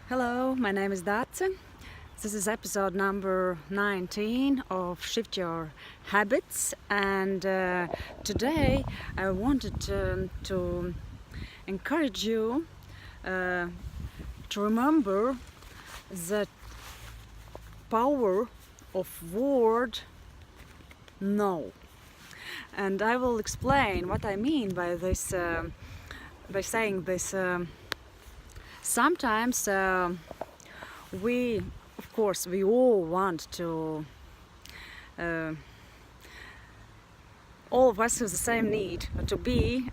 Hello, my name is Dace. This is episode number 19 of Shift Your Habits, and today I wanted to encourage you to remember the power of word no. And I will explain what I mean by this, by saying this. Sometimes we all want to, all of us have the same need to be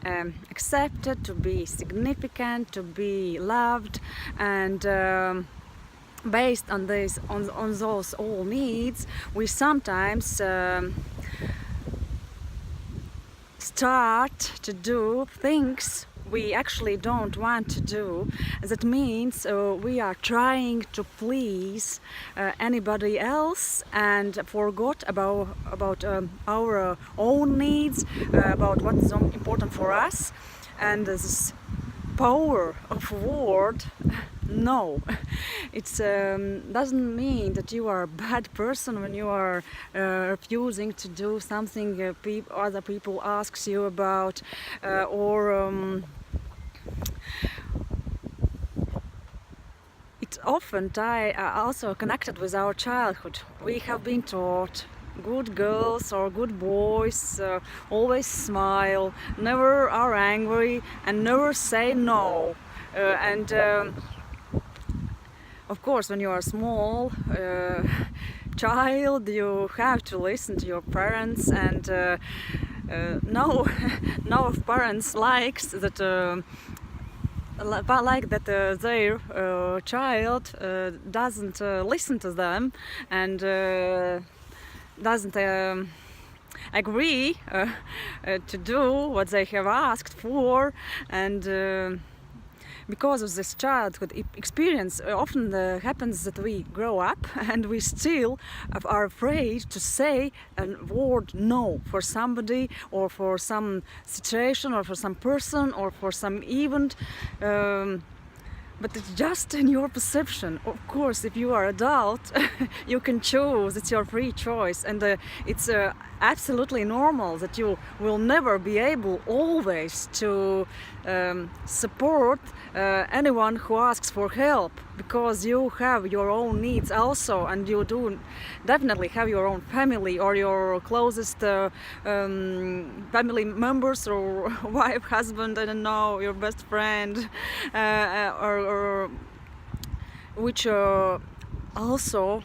accepted, to be significant, to be loved, and based on this, on those all needs, we sometimes start to do things we actually don't want to do. That means we are trying to please anybody else and forgot about our own needs, about what's important for us. And this power of word no. It doesn't mean that you are a bad person when you are refusing to do something other people asks you about, or it's often also connected with our childhood. We have been taught good girls or good boys always smile, never are angry, and never say no. And of course, when you are a small child, you have to listen to your parents, and no of parents likes that their child doesn't listen to them and doesn't agree to do what they have asked for. And because of this childhood experience, often happens that we grow up and we still are afraid to say a word no for somebody, or for some situation, or for some person, or for some event. But it's just in your perception. Of course, if you are adult, you can choose. It's your free choice, and it's absolutely normal that you will never be able always to support anyone who asks for help, because you have your own needs also, and you do definitely have your own family, or your closest family members, or wife, husband, I don't know, your best friend, or which also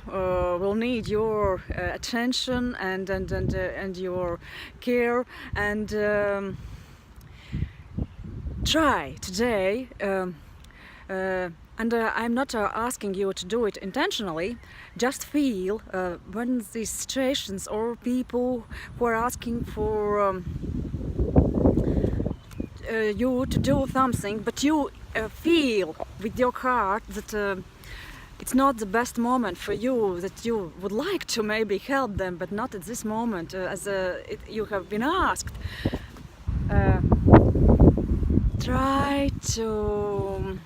will need your attention and your care. And try today, and I'm not asking you to do it intentionally, just feel when these situations or people who are asking for you to do something, but you feel with your heart that it's not the best moment for you, that you would like to maybe help them, but not at this moment, as you have been asked. Try to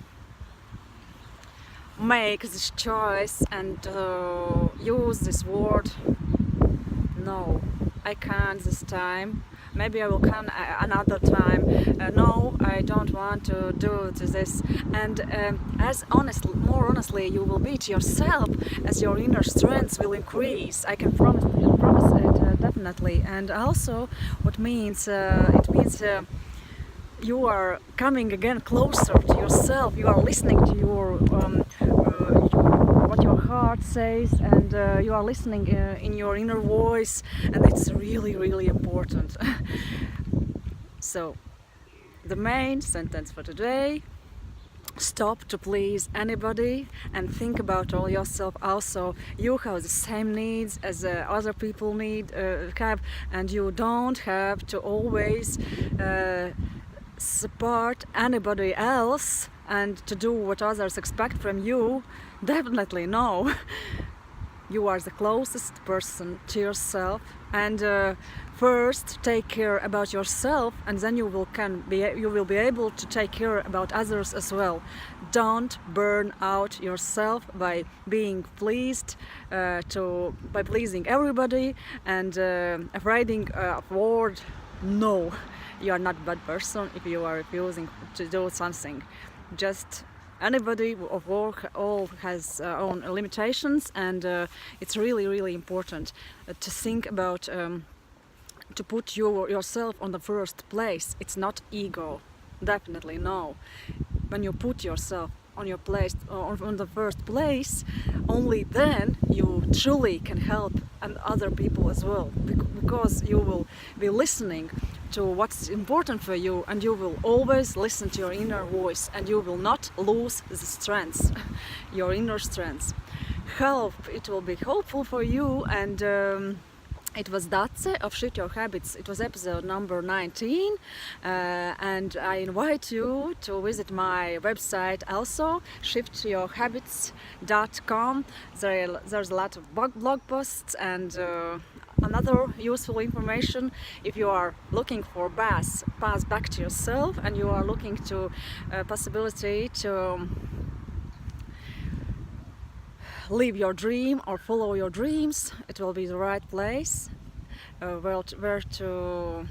make this choice and use this word no. I can't this time. Maybe I will come another time. No, I don't want to do this. And more honestly you will be to yourself, as your inner strength will increase. I can promise it definitely. And also, it means you are coming again closer to yourself. You are listening to your what your heart says, and you are listening in your inner voice, and it's really, really important. So, the main sentence for today: stop to please anybody and think about all yourself also. You have the same needs as other people have, and you don't have to always support anybody else and to do what others expect from you. Definitely no. you are the closest person to yourself, and first take care about yourself, and then you will be able to take care about others as well. Don't burn out yourself by being pleased by pleasing everybody and afraid of word no. You are not a bad person if you are refusing to do something. Just anybody of work all has own limitations, and it's really important to think about to put yourself on the first place. It's not ego, definitely no. When you put yourself on your place, on the first place, only then you truly can help and other people as well, because you will be listening to what's important for you, and you will always listen to your inner voice, and you will not lose the strengths, your inner strengths. It will be helpful for you, and it was Dace of Shift Your Habits. It was episode number 19, and I invite you to visit my website also, shiftyourhabits.com. There's a lot of blog posts and another useful information if you are looking for paths back to yourself, and you are looking to possibility to live your dream or follow your dreams. It will be the right place where to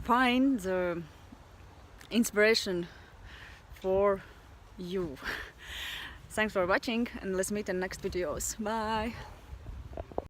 find the inspiration for you. Thanks for watching, and let's meet in next videos. Bye.